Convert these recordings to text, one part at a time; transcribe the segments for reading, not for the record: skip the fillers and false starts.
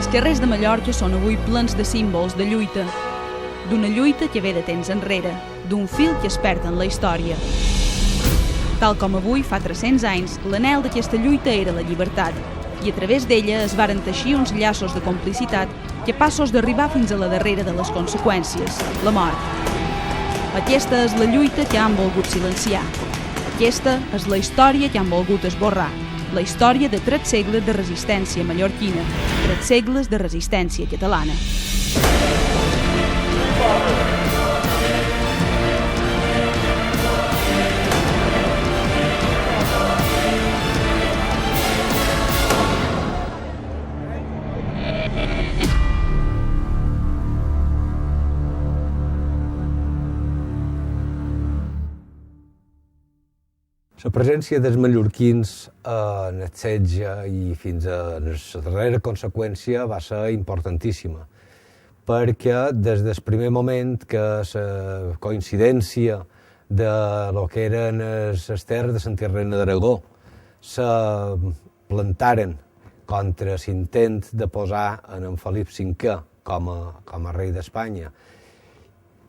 Els carrers de Mallorca són avui plens de símbols de lluita. D'una lluita que ve de temps enrere, d'un fil que es perd en la història. Tal com avui, fa 300 anys, l'anhel d'aquesta lluita era la llibertat, i a través d'ella es varen teixir uns llaços de complicitat capaços d'arribar fins a la darrera de les conseqüències, la mort. Aquesta és la lluita que han volgut silenciar. Aquesta és la història que han volgut esborrar. La història de 3 segles de resistència mallorquina, 3 segles de resistència catalana. La presència dels mallorquins en el setge i fins a la darrera conseqüència va ser importantíssima, perquè des del primer moment que la coincidència de lo que eren les terres de Sant Irene d'Aragó se plantaren contra l'intent de posar en Felip V com a rei d'Espanya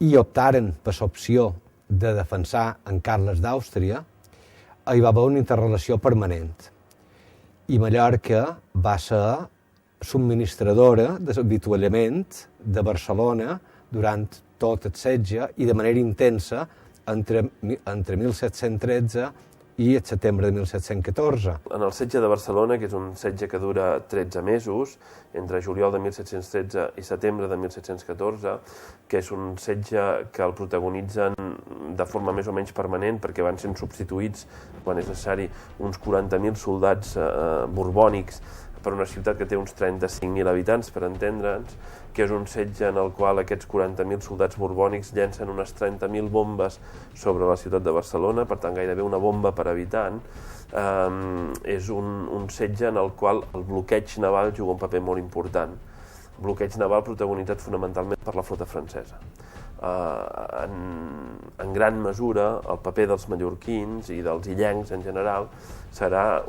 i optaren per l'opció de defensar en Carles d'Àustria, hi va haver una interrelació permanent. I Mallorca va ser subministradora de l'avituallament de Barcelona durant tot el setge i de manera intensa entre 1713 i el setembre de 1714. En el setge de Barcelona, que és un setge que dura 13 mesos, entre juliol de 1713 i setembre de 1714, que és un setge que el protagonitzen de forma més o menys permanent perquè van sent substituïts, quan és necessari, uns 40.000 soldats borbònics per una ciutat que té uns 35.000 habitants, per entendre'ns, que és un setge en el qual aquests 40.000 soldats borbònics llencen unes 30.000 bombes sobre la ciutat de Barcelona, per tant gairebé una bomba per habitant. És un setge en el qual el bloqueig naval juga un paper molt important. Bloqueig naval protagonitzat fonamentalment per la flota francesa. En gran mesura, el paper dels mallorquins i dels illencs en general serà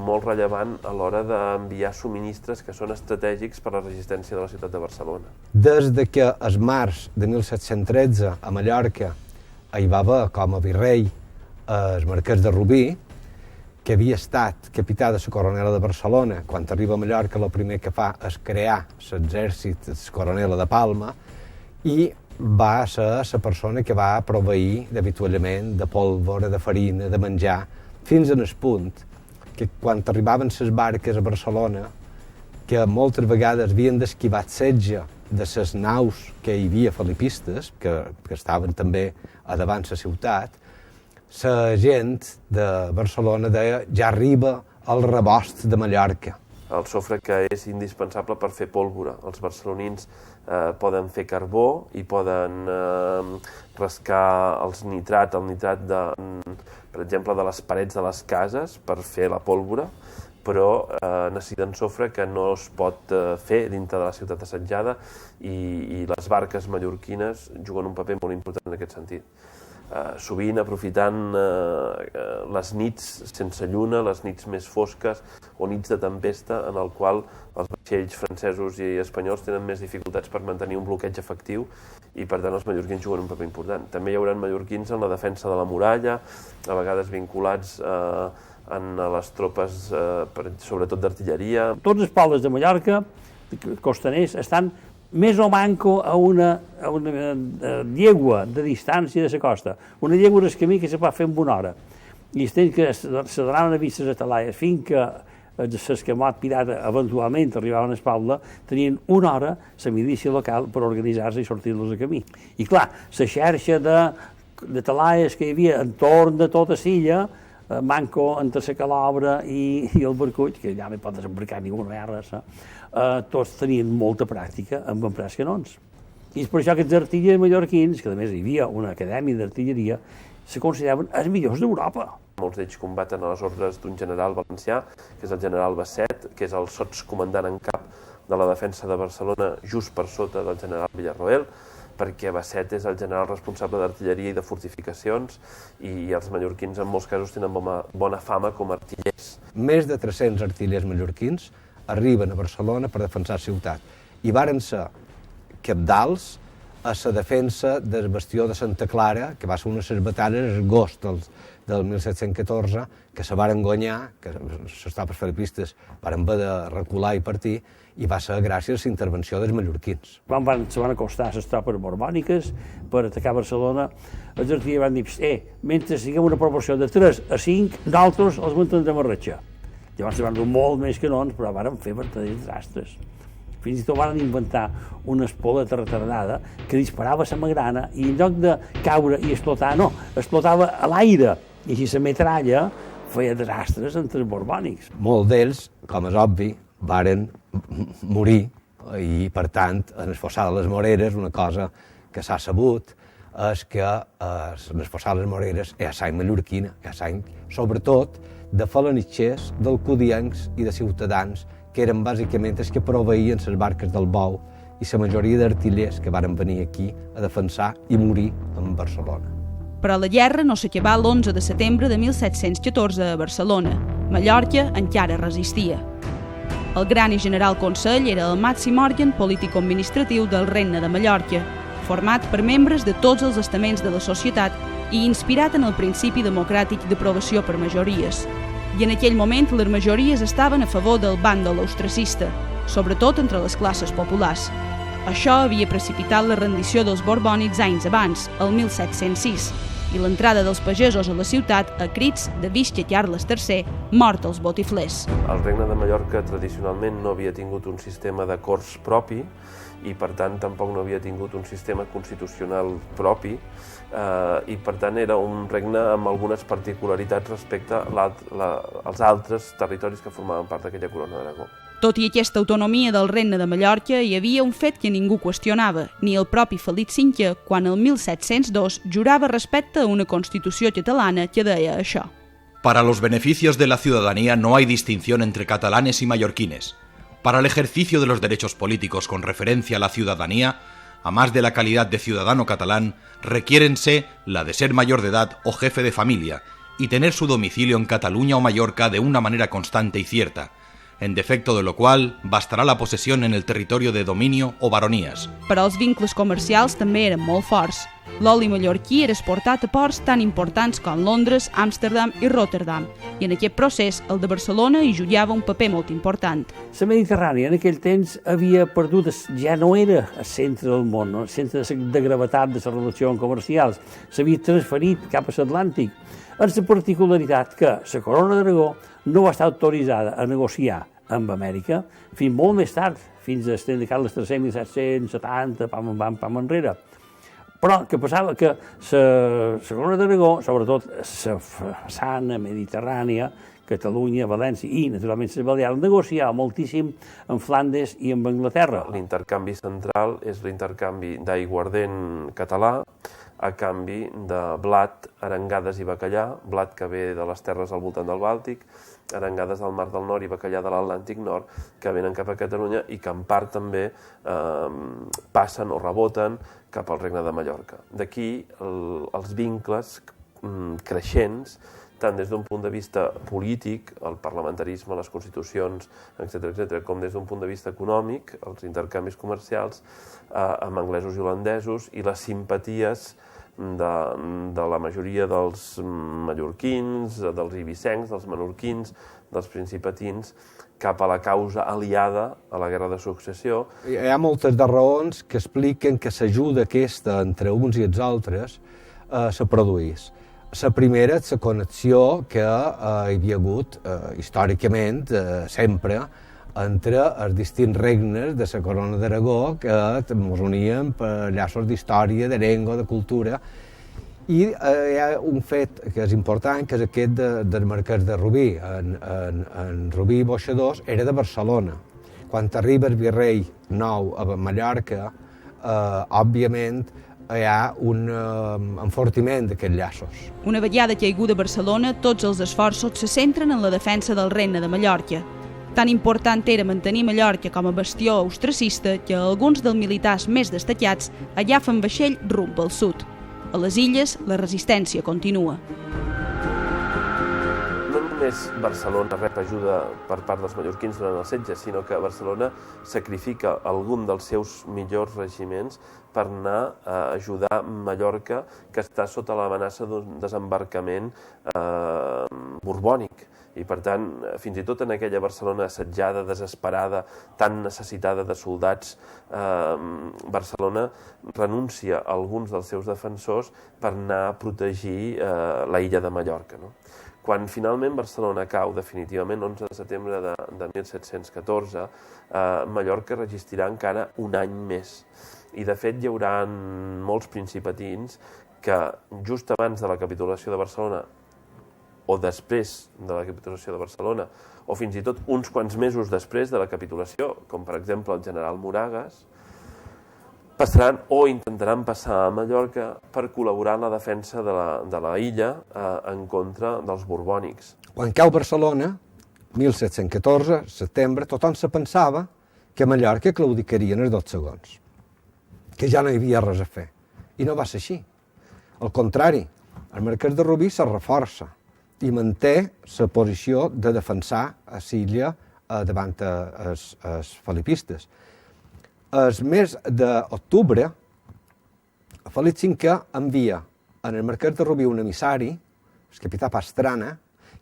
molt rellevant a l'hora d'enviar subministres que són estratègics per a la resistència de la ciutat de Barcelona. Des que el març de 1713 a Mallorca hi va haver com a virrei el marquès de Rubí, que havia estat capità de la coronela de Barcelona. Quan arriba a Mallorca el primer que fa és crear l'exèrcit de la coronela de Palma i va ser la persona que va proveir d'avituallament, de pólvora, de farina, de menjar, fins en el punt que quan arribaven les barques a Barcelona, que moltes vegades havien d'esquivar el setge de les naus que hi havia felipistes, que estaven també a davant la ciutat, la gent de Barcelona deia ja arriba el rebost de Mallorca. El sofre que és indispensable per fer pólvora. Els barcelonins poden fer carbó i poden rascar el nitrat per exemple, de les parets de les cases per fer la pólvora, però necessiten sofre que no es pot fer dintre de la ciutat assetjada i les barques mallorquines juguen un paper molt important en aquest sentit. Sovint aprofitant les nits sense lluna, les nits més fosques o nits de tempesta en el qual els vaixells francesos i espanyols tenen més dificultats per mantenir un bloqueig efectiu i per tant els mallorquins juguen un paper important. També hi haurà mallorquins en la defensa de la muralla, a vegades vinculats en les tropes, sobretot d'artilleria. Tots els pobles de Mallorca, costaners, estan més o manco a una llegua de distància de la costa. Una llegua és el camí que se pot fer en una hora. I es que se donaven a vistes a talaies fins que l'escamot pirata eventualment arribaven a Espalda, tenien una hora la milícia local per organitzar-se i sortir-los a camí. I clar, la xarxa de talaies que hi havia entorn de tota l'illa, manco entre la calobra i el barcull, que ja no hi pot desembarcar ningú, no hi ha res, tots tenien molta pràctica amb emprar canons. I és per això que els artillers mallorquins, que a més hi havia una acadèmia d'artilleria, se consideraven els millors d'Europa. Molts d'ells combaten a les ordres d'un general valencià, que és el general Basset, que és el sotscomandant en cap de la defensa de Barcelona just per sota del general Villarroel, perquè Basset és el general responsable d'artilleria i de fortificacions i els mallorquins en molts casos tenen bona fama com a artillers. Més de 300 artillers mallorquins arriben a Barcelona per defensar la ciutat. I varen ser cabdals a la defensa del bastió de Santa Clara, que va ser una de les batalles d'agost del 1714, que se varen guanyar, que les tropes felipistes varen haver de recular i partir, i va ser gràcies a la intervenció dels mallorquins. Quan se van acostar les tropes borbòniques per atacar Barcelona, els artillers van dir, mentre siguem una proporció de 3 a 5, nosaltres els mantindrem a ratxar. Llavors van dur molt més canons, però van fer verdaders desastres. Fins i tot van inventar una espoleta retardada que disparava la magrana i en lloc de caure i explotar, no, explotava a l'aire. I així la metralla feia desastres entre els borbònics. Molts d'ells, com és obvi, varen morir i, per tant, en el fossar de les Moreres, una cosa que s'ha sabut és que en el fossar de les Moreres hi ha sang mallorquina, hi ha sang, sobretot, de falanitxers, d'alcudiencs i de ciutadans, que eren bàsicament els que proveïen les barques del Bou i la majoria d'artillers que varen venir aquí a defensar i morir en Barcelona. Però la guerra no s'acabà l'11 de setembre de 1714 a Barcelona. Mallorca encara resistia. El Gran i General Consell era el màxim òrgan polític-administratiu del Regne de Mallorca, format per membres de tots els estaments de la societat i inspirat en el principi democràtic d'aprovació per majories. I en aquell moment les majories estaven a favor del bàndol austracista, sobretot entre les classes populars. Això havia precipitat la rendició dels borbònics anys abans, el 1706, i l'entrada dels pagesos a la ciutat a crits de visca Carles III, mort als botiflers. El Regne de Mallorca tradicionalment no havia tingut un sistema de corts propi i per tant tampoc no havia tingut un sistema constitucional propi i per tant era un regne amb algunes particularitats respecte als altres territoris que formaven part d'aquella corona d'Aragó. Tot i aquesta autonomia del Regne de Mallorca, hi havia un fet que ningú qüestionava, ni el propi Felip V, quan el 1702 jurava respecte a una Constitució catalana que deia això. Para los beneficios de la ciudadanía no hay distinción entre catalanes y mallorquines. Para el ejercicio de los derechos políticos con referencia a la ciudadanía, a más de la calidad de ciudadano catalán, requiérense la de ser mayor de edad o jefe de familia y tener su domicilio en Cataluña o Mallorca de una manera constante y cierta, en defecto de lo cual bastarà la possessió en el territori de dominio o baronies. Però els vincles comercials també eren molt forts. L'oli mallorquí era exportat a ports tan importants com Londres, Amsterdam i Rotterdam, i en aquest procés el de Barcelona hi jugava un paper molt important. La Mediterrània en aquell temps havia perdut, ja no era el centre del món, no? El centre de gravetat de les relacions comercials, s'havia transferit cap a l'Atlàntic, amb la particularitat que la Corona d'Aragó no va estar autoritzada a negociar amb Amèrica fins molt més tard, fins a de Carles III, 1770, pam enrere. Però que passava que la Corona d'Aragó, sobretot la façana mediterrània, Catalunya, València i, naturalment, les Balears, negociava moltíssim amb Flandes i amb Anglaterra. L'intercanvi central és l'intercanvi d'aiguardent català a canvi de blat, arengades i bacallà, blat que ve de les terres al voltant del Bàltic, arengades del Mar del Nord i bacallà de l'Atlàntic Nord, que venen cap a Catalunya i que en part també passen o reboten cap al Regne de Mallorca. D'aquí els vincles creixents, tant des d'un punt de vista polític, el parlamentarisme, les constitucions, etc., com des d'un punt de vista econòmic, els intercanvis comercials amb anglesos i holandesos i les simpaties de la majoria dels mallorquins, dels ibicencs, dels menorquins, dels principatins, cap a la causa aliada a la Guerra de Successió. Hi ha moltes de raons que expliquen que l'ajuda aquesta entre uns i els altres se produís. La primera és la connexió que hi havia hagut històricament, sempre, entre els distints regnes de la Corona d'Aragó que ens unien per llaços d'història, de llengua, de cultura. I hi ha un fet que és important, que és aquest del marquès de Rubí. En Rubí Boixadors era de Barcelona. Quan arriba el virrei nou a Mallorca, òbviament, hi ha un enfortiment d'aquests llaços. Una vegada caiguda Barcelona, tots els esforços se centren en la defensa del Regne de Mallorca. Tan important era mantenir Mallorca com a bastió austracista que alguns dels militars més destacats agafen vaixell rumb al sud. A les illes, la resistència continua. No només Barcelona rep ajuda per part dels mallorquins durant el setge, sinó que Barcelona sacrifica algun dels seus millors regiments per anar a ajudar Mallorca, que està sota l'amenaça d'un desembarcament borbònic. I, per tant, fins i tot en aquella Barcelona assetjada, desesperada, tan necessitada de soldats, Barcelona renuncia a alguns dels seus defensors per anar a protegir la illa de Mallorca, no? Quan finalment Barcelona cau definitivament, 11 de setembre de 1714, Mallorca resistirà encara un any més. I, de fet, hi haurà molts principatins que, just abans de la capitulació de Barcelona, o després de la capitulació de Barcelona, o fins i tot uns quants mesos després de la capitulació, com per exemple el general Moragues, passaran o intentaran passar a Mallorca per col·laborar en la defensa de la illa en contra dels borbònics. Quan cau Barcelona, 1714, setembre, tothom se pensava que a Mallorca claudicarien els 2 segons, que ja no hi havia res a fer. I no va ser així. Al contrari, el marquès de Rubí se reforça i manté la posició de defensar a l'illa davant els felipistes. El mes d'octubre, Felip V envia en el marquès de Rubí un emissari, el capità Pastrana,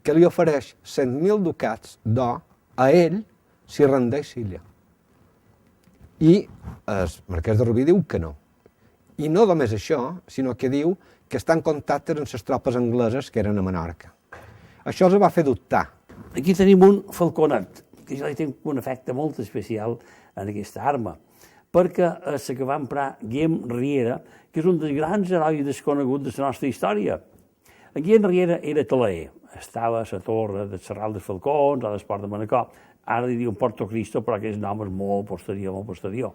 que li ofereix 100.000 ducats d'or a ell si rendeix l'illa. I el marquès de Rubí diu que no. I no només això, sinó que diu que està en contacte amb les tropes angleses que eren a Menorca. Això els va fer dubtar. Aquí tenim un falconet, que jo li tinc un efecte molt especial en aquesta arma, perquè és la que va emprar Guillem Riera, que és un dels grans herois desconeguts de la nostra història. Guillem Riera era talaer, estava a la torre del Serral dels Falcons, a l'Esport de Manacor, ara li diuen Porto Cristo, però aquest nom és molt posterior.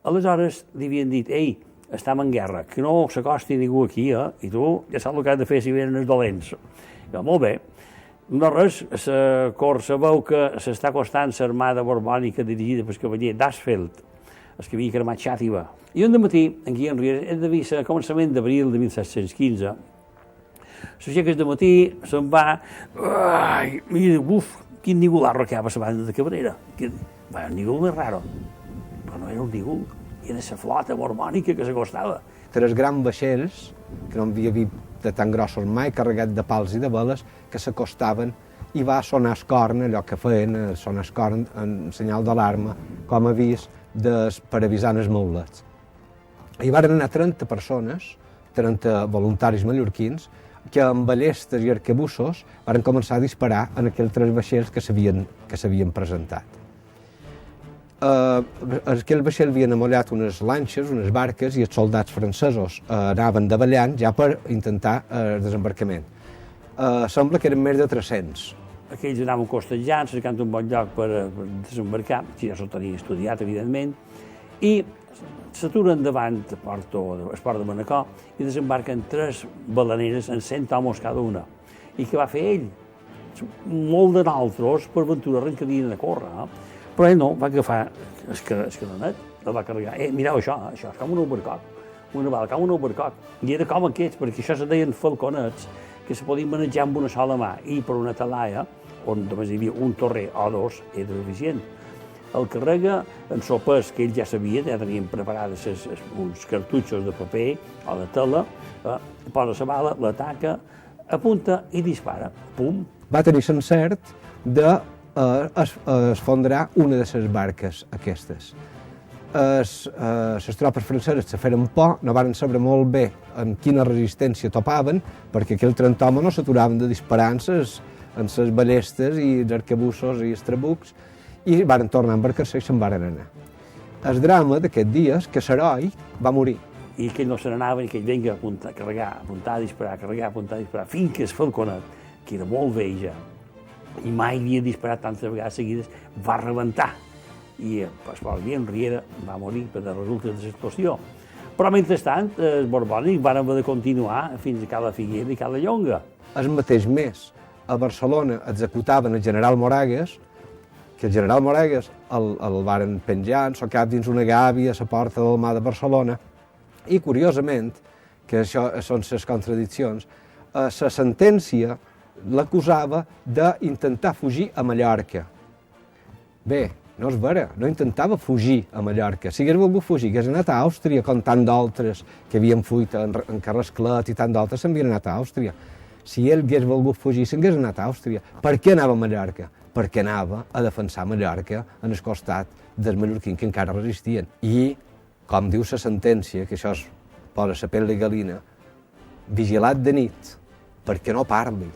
Aleshores li havien dit, ei, estem en guerra, que no s'acosti ningú aquí, i tu ja saps el que has de fer si venen els dolents. Jo, molt bé. No res, la cort sabeu que s'està acostant l'armada borbònica dirigida pel cavaller d'Asfeld, el que havia cremat Xàtiva. I un dematí, en Guillem Riera, devia ser a començament d'abril de 1715, s'aixeca de matí, se'n va, i diu, buf, quin nigularro que hi ha a la banda de Cabrera. Un nigul més raro. Però no era un nigul, era la flota borbònica que s'acostava. 3 grans vaixells, que no havia vist de tan grossos mai, carregat de pals i de veles, que s'acostaven i va sonar el corn, allò que feien, sonar el corn en senyal d'alarma, com a avís per avisar els maulets. Hi van anar 30 persones, 30 voluntaris mallorquins, que amb ballestes i arquebussos van començar a disparar en aquells 3 vaixells que s'havien presentat. Aquell vaixell havien amollat unes lanxes, unes barques, i els soldats francesos anaven davallant ja per intentar el desembarcament. Sembla que eren més de 300. Aquells anaven costejant, cercant un bon lloc per desembarcar, si ja s'ho tenia estudiat, evidentment, i s'aturen davant el port de Manacor i desembarquen 3 balaneres amb 100 homes cada una. I què va fer ell? Molt de nosaltres, per ventura, arrencadien a córrer, però ell no, va agafar el canonet, el va carregar. Mireu això, això és com un albercoc, una bala com un albercoc. I era com aquests, perquè això se deien falconets, que se podien manejar amb una sola mà, i per una talaia, on només hi havia un torrer o 2, era suficient. El carrega en sopes que ell ja sabia, ja tenien preparades uns cartutxos de paper o de tela, posa la bala, l'ataca, apunta i dispara. Pum! Va tenir l'encert de esfondrar una de les barques aquestes. Les tropes franceses se feren por, no van saber molt bé amb quina resistència topaven, perquè aquells 30 homes no s'aturaven de disparar en les ballestes i els arquebussos i els trabucs, i van tornar a embarcar-se i se'n van anar. El drama d'aquests dies, que l'heroi va morir. I aquell no se n'anava, i aquell venga a carregar, apuntar, disparar, carregar, apuntar, disparar, fins que el falconet, que era molt vell ja, i mai havia disparat tantes vegades seguides, va rebentar. I el Guillem Riera va morir per resultes de l'explosió. Però, mentrestant, els borbònics van haver de continuar fins a Cala Figuera i Cala Llonga. El mateix mes, a Barcelona executaven el general Moragues, que el general Moragues el varen penjar, ensocat dins una gàbia a la porta del mar de Barcelona, i, curiosament, que això són les contradiccions, la sentència l'acusava d'intentar fugir a Mallorca. Bé, no és vera, no intentava fugir a Mallorca. Si hagués volgut fugir, hagués anat a Àustria, com tant d'altres que havien fugit en Carrasclet i tant d'altres s'havien anat a Àustria. Si ell hagués volgut fugir, s'hagués anat a Àustria. Per què anava a Mallorca? Perquè anava a defensar Mallorca en el costat dels mallorquins que encara resistien. I, com diu la sentència, que això es posa la pell de galina, vigilat de nit, perquè no parli.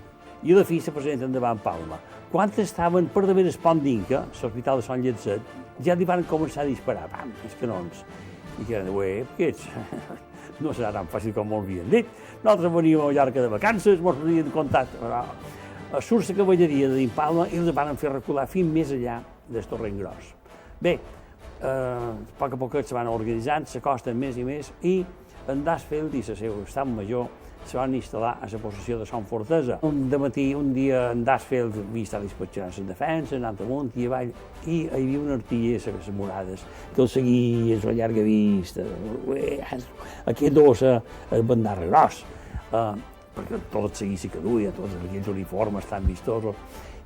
I a la fi se presenta endavant Palma. Quan estaven per daver el pont d'Inca, l'hospital de Sant Lletzet, ja li van començar a disparar, pam, els canons. I que eren, aquests, no serà tan fàcil com m'ho havien dit. Nosaltres veníem a Mallorca de vacances, mos havien comptat. Surt la cavalleria de Palma i els van fer recular fins més enllà del Torrent Gros. Bé, a poc a poc se van organitzant, s'acosten més i més, i en Dasfeld i la seu estat major se van instal·lar a la possessió de Son Fortesa. Un dia en Dasfeld havia estat dispatxant les defenses, anant amunt i avall, i hi havia un artiller a les murades que el seguia a la llarga vista. Aquest dos el bandarra gros, perquè tot el seguici que duia, tots aquells uniformes tan vistosos,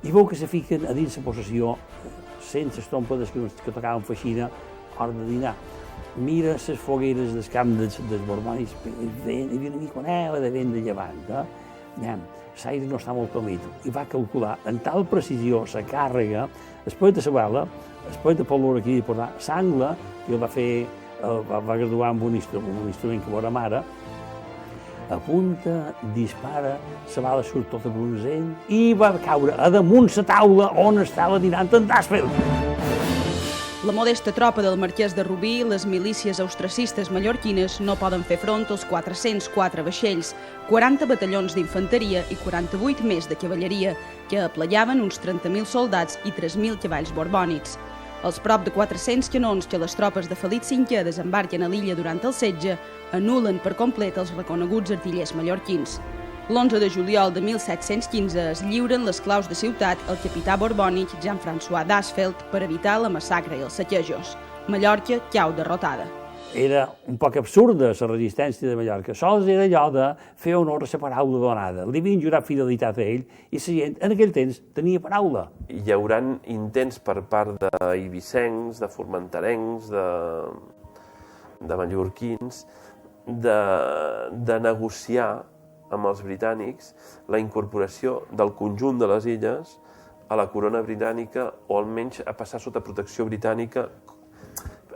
i veu que se fiquen a dins la possessió sense estompades que tocaven feixina a hora de dinar. Mira les fogueres del camp dels borbonis, hi havia una miconela de vent de llevant. L'aire no està molt humit. I va calcular amb tal precisió la càrrega, després de la bala, després de pol·lura aquí de posar l'angle, que el va fer, va graduar amb un instrument que vora mare, apunta, dispara, la bala surt tot a bronzell i va caure a damunt la taula on estava dinant en Dasfeld. La modesta tropa del marquès de Rubí i les milícies austracistes mallorquines no poden fer front als 404 vaixells, 40 batallons d'infanteria i 48 més de cavalleria, que aplellaven uns 30.000 soldats i 3.000 cavalls borbònics. Els prop de 400 canons que les tropes de Felip V desembarquen a l'illa durant el setge anulen per complet els reconeguts artillers mallorquins. L'11 de juliol de 1715 es lliuren les claus de ciutat al capità borbònic Jean-François Dasfeld per evitar la massacre i els saquejos. Mallorca cau derrotada. Era un poc absurda la resistència de Mallorca. Sols era allò de fer honor a la paraula donada. Li havien jurat fidelitat a ell i la gent en aquell temps tenia paraula. Hi haurà intents per part d'eivissencs, de formenterencs, de mallorquins, de negociar amb els britànics la incorporació del conjunt de les illes a la corona britànica o almenys a passar sota protecció britànica,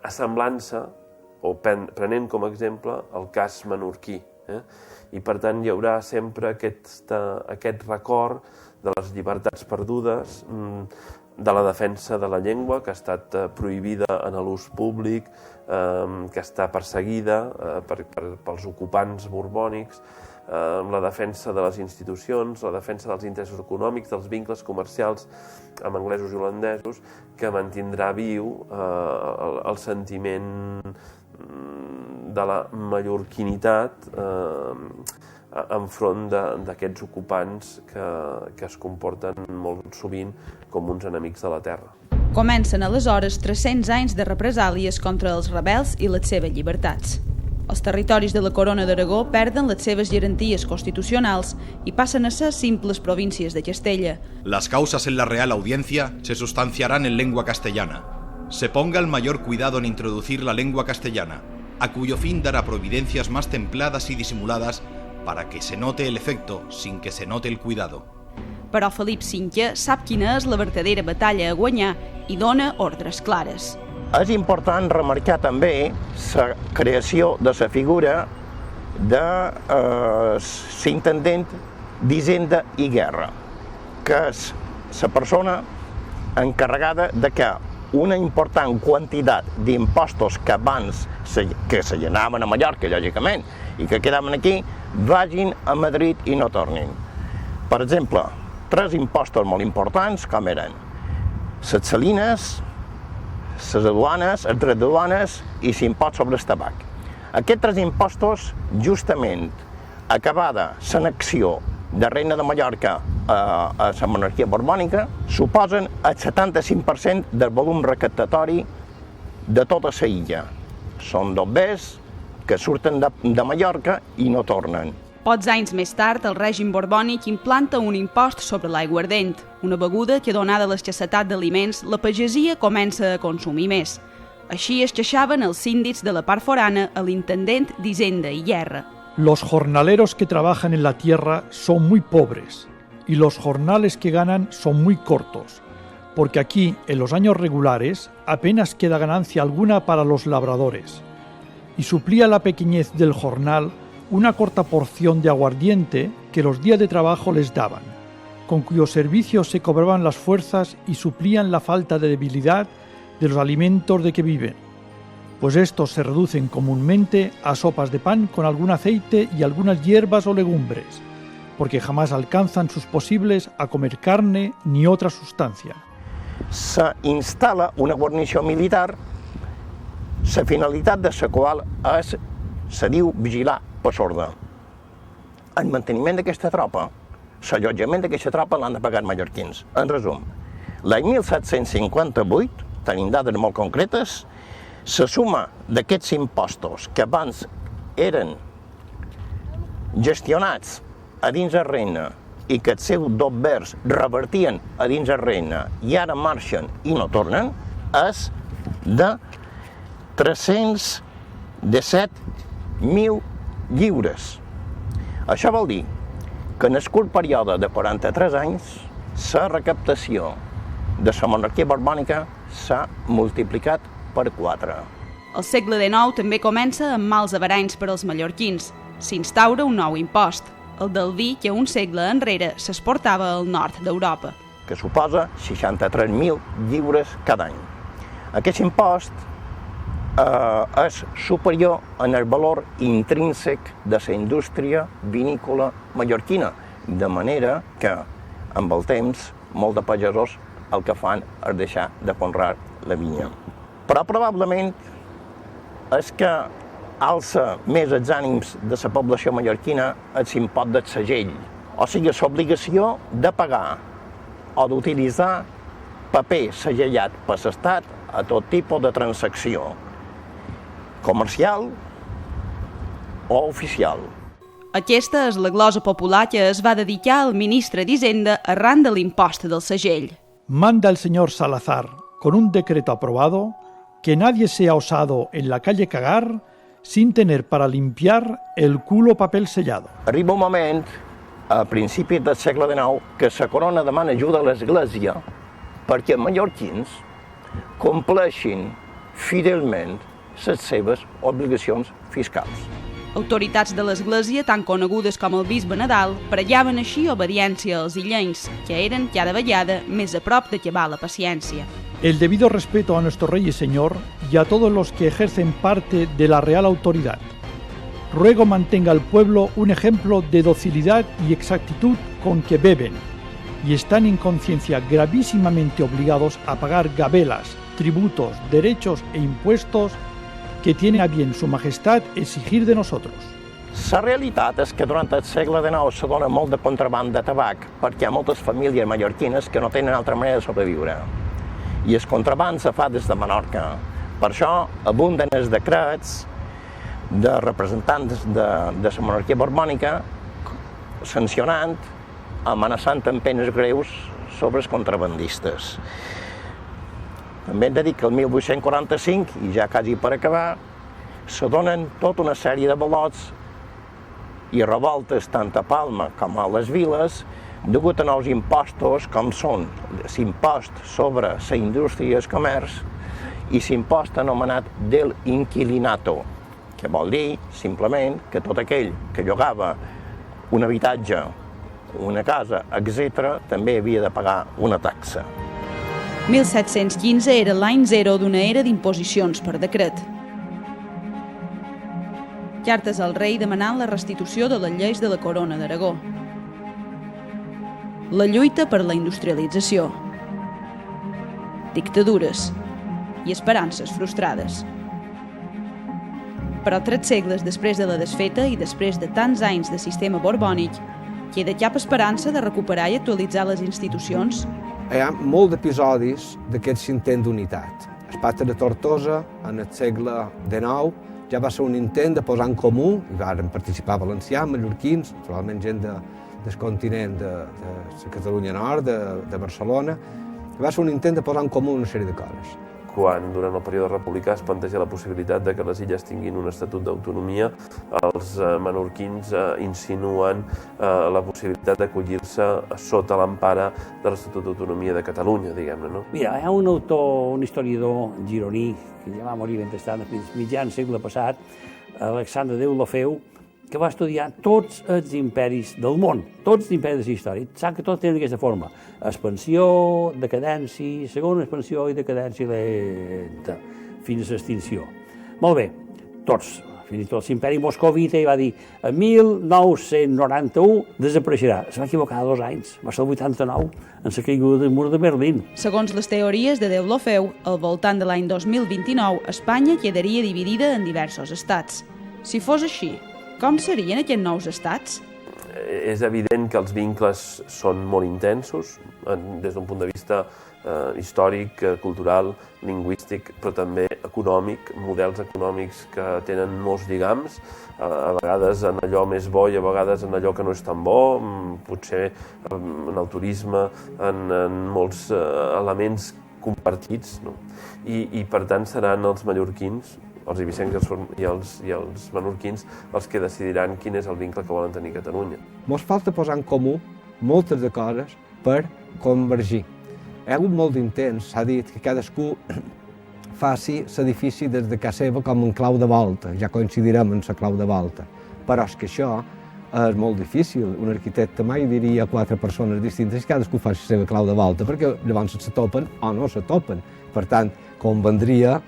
assemblant-se o prenent com a exemple el cas menorquí. I per tant hi haurà sempre aquest record de les llibertats perdudes, de la defensa de la llengua, que ha estat prohibida en l'ús públic, que està perseguida pels ocupants borbònics, la defensa de les institucions, la defensa dels interessos econòmics, dels vincles comercials amb anglesos i holandesos, que mantindrà viu el sentiment de la mallorquinitat enfront d'aquests ocupants que es comporten molt sovint com uns enemics de la terra. Comencen aleshores 300 anys de represàlies contra els rebels i les seves llibertats. Els territoris de la Corona d'Aragó perden les seves garanties constitucionals y pasan a ser simples provincias de Castella. Las causas en la Real Audiencia se sustanciarán en lengua castellana. Se ponga el mayor cuidado en introducir la lengua castellana, a cuyo fin dará providencias más templadas y disimuladas para que se note el efecto sin que se note el cuidado. Però Felip V sap quina és la vertadera batalla a guanyar i dona ordres clares. És important remarcar també la creació de la figura de l'intendent d'Hisenda i Guerra, que és la persona encarregada de que una important quantitat d'impostos que abans que se llenaven a Mallorca, lògicament, i que quedaven aquí, vagin a Madrid i no tornin. Per exemple, 3 impostos molt importants, com eren les salines, les aduanes, els drets d'aduanes i l'impost sobre el tabac. Aquests 3 impostos, justament, acabada l'annexió de Reina de Mallorca a la monarquia borbònica, suposen el 75% del volum recaptatori de tota la illa. Són 2 bés que surten de Mallorca i no tornen. Pocs anys més tard, el règim borbònic implanta un impost sobre l'aiguardent, una beguda que, donada l'escassetat d'aliments, la pagesia comença a consumir més. Així es queixaven els síndics de la part forana a l'intendent d'Hisenda i Guerra. Los jornaleros que trabajan en la tierra son muy pobres y los jornales que ganan son muy cortos, porque aquí, en los años regulares, apenas queda ganancia alguna para los labradores, y suplía la pequeñez del jornal una corta porción de aguardiente que los días de trabajo les daban, con cuyos servicios se cobraban las fuerzas y suplían la falta de debilidad de los alimentos de que viven, pues estos se reducen comúnmente a sopas de pan con algún aceite y algunas hierbas o legumbres, porque jamás alcanzan sus posibles a comer carne ni otra sustancia. Se instal·la una guarnició militar, la finalitat de la qual se diu vigilar per l'ordre. El manteniment d'aquesta tropa, l'allotjament d'aquesta tropa l'han de pagar els mallorquins. En resum, l'any 1758, tenim dades molt concretes, la suma d'aquests impostos que abans eren gestionats a dins el regne i que els seus dobbers revertien a dins el regne i ara marxen i no tornen, és de 317.000 lliures. Això vol dir que en el curt període de 43 anys la recaptació de la monarquia borbònica s'ha multiplicat per 4. El segle XIX també comença amb mals averanys per als mallorquins. S'instaura un nou impost, el del vi que un segle enrere s'exportava al nord d'Europa, que suposa 63.000 lliures cada any. Aquest impost és superior en el valor intrínsec de la indústria vinícola mallorquina, de manera que, amb el temps, molts de pagesos el que fan és deixar de conrear la vinya. Però probablement és que alça més els ànims de la població mallorquina el import del segell, o sigui, l'obligació de pagar o d'utilitzar paper segellat per l'Estat a tot tipus de transacció, comercial o oficial. Aquesta és la glosa popular que es va dedicar al ministre d'Hisenda arran de l'impost del segell. Manda el señor Salazar, con un decreto aprobado, que nadie sea osado en la calle cagar sin tener para limpiar el culo papel sellado. Arriba un moment, a principis del segle XIX, que la corona demana ajuda a l'Església perquè els mallorquins compleixin fidelment les seves obligacions fiscals. Autoritats de l'Església, tan conegudes com el bisbe Nadal, pregaven així obediència als illencs, que eren cada vegada més a prop d'acabar la paciència. El debido respeto a nuestro Rey y Señor y a todos los que ejercen parte de la real autoridad. Ruego mantenga al pueblo un ejemplo de docilidad y exactitud con que beben y están en conciencia gravísimamente obligados a pagar gabelas, tributos, derechos e impuestos que tiene a bien su majestad exigir de nosotros. La realitat és que durant el segle XIX se dona molt de contraband de tabac perquè hi ha moltes famílies mallorquines que no tenen altra manera de sobreviure. I el contraband se fa des de Menorca. Per això abunden els decrets de representants de la monarquia borbònica sancionant, amenaçant amb penes greus sobre els contrabandistes. També hem de dir que el 1845, i ja quasi per acabar, se donen tota una sèrie de balots i revoltes tant a Palma com a les viles degut a nous impostos com són l'impost sobre la indústria i el comerç i l'impost anomenat del inquilinato, que vol dir simplement que tot aquell que llogava un habitatge, una casa, etc., també havia de pagar una taxa. 1715 era l'any zero d'una era d'imposicions per decret. Cartes al rei demanant la restitució de les lleis de la Corona d'Aragó. La lluita per la industrialització. Dictadures i esperances frustrades. Però 3 segles després de la desfeta i després de tants anys de sistema borbònic, queda cap esperança de recuperar i actualitzar les institucions? Hi ha molts episodis d'aquest intent d'unitat. El pacte de Tortosa, en el segle XIX, ja va ser un intent de posar en comú, i varen participar valencians, mallorquins, naturalment gent del continent, de la Catalunya Nord, de Barcelona, va ser un intent de posar en comú una sèrie de coses. Quan durant el període republicà es planteja la possibilitat de que les illes tinguin un estatut d'autonomia, els menorquins insinuen la possibilitat d'acollir-se sota l'empara de l'Estatut d'Autonomia de Catalunya, diguem-ne, no? Mira, hi ha un autor, un historiador gironí, que ja va morir mentrestant a mitjan segle passat, Alexandre Deulofeu, que va estudiar tots els imperis del món, tots els imperis de la història. Sap que tots tenen aquesta forma. Expansió, decadència, segona expansió i decadència lenta, fins a l'extinció. Molt bé, tots. Fins i tot l'imperi moscovita va dir en 1991 desapareixerà. Es va equivocar 2 anys, va ser el 89, en la caiguda del mur de Berlín. Segons les teories de Deulofeu, al voltant de l'any 2029, Espanya quedaria dividida en diversos estats. Si fos així, com serien aquests nous estats? És evident que els vincles són molt intensos, des d'un punt de vista històric, cultural, lingüístic, però també econòmic, models econòmics que tenen molts lligams, a vegades en allò més bo i a vegades en allò que no és tan bo, potser en el turisme, en molts elements compartits, no? I per tant seran els mallorquins, els ibicencs i els menorquins els que decidiran quin és el vincle que volen tenir a Catalunya. Ens falta posar en comú moltes de coses per convergir. Hi ha hagut molt d'intents, s'ha dit que cadascú faci l'edifici des de casa seva com en clau de volta, ja coincidirem en la clau de volta. Però és que això és molt difícil. Un arquitecte mai diria a 4 persones distintes que cadascú faci la seva clau de volta, perquè llavors se topen o no se topen. Per tant, convendria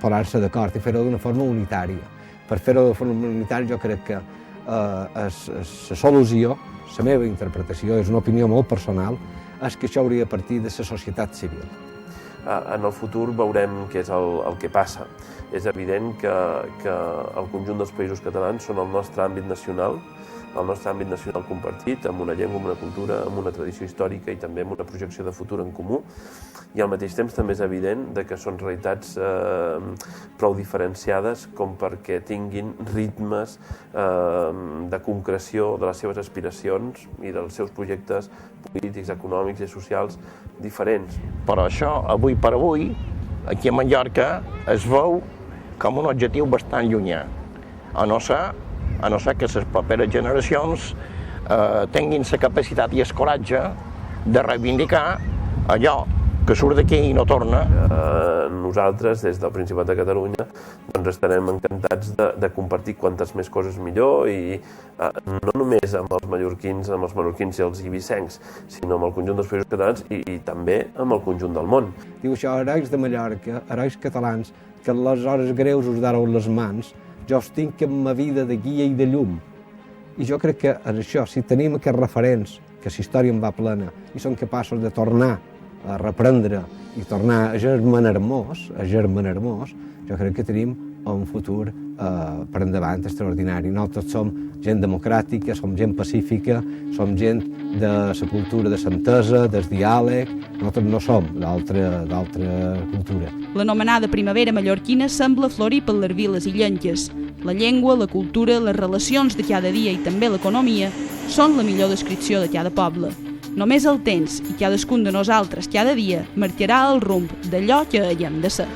posar-se d'acord i fer-ho d'una forma unitària. Per fer-ho de forma unitària jo crec que la solució, la meva interpretació, és una opinió molt personal, és que això hauria de partir de la societat civil. En el futur veurem què és el que passa. És evident que el conjunt dels països catalans són el nostre àmbit nacional compartit, amb una llengua, amb una cultura, amb una tradició històrica i també amb una projecció de futur en comú. I al mateix temps també és evident que són realitats prou diferenciades com perquè tinguin ritmes de concreció de les seves aspiracions i dels seus projectes polítics, econòmics i socials diferents. Però això, avui per avui, aquí a Mallorca es veu com un objectiu bastant llunyà, a no ser que les properes generacions tinguin la capacitat i el coratge de reivindicar allò que surt d'aquí i no torna. Nosaltres, des del Principat de Catalunya, doncs estarem encantats de compartir quantes més coses millor i no només amb els mallorquins i els ibicencs, sinó amb el conjunt dels països catalans i també amb el conjunt del món. Diu això, herois de Mallorca, herois catalans, que en les hores greus us dareu les mans, jo us tinc en ma vida de guia i de llum. I jo crec que és això, si tenim aquests referents, que la història en va plena, i som capaços de tornar a reprendre i tornar a germanar-nos, jo crec que tenim un futur per endavant extraordinari. Nosaltres som gent democràtica, som gent pacífica, som gent de la cultura de l'entesa, del diàleg. Nosaltres no som d'altra cultura. L'anomenada primavera mallorquina sembla florir per les viles illenques. La llengua, la cultura, les relacions de cada dia i també l'economia són la millor descripció de cada poble. Només el temps i cadascun de nosaltres cada dia marcarà el rumb d'allò que haguem de ser.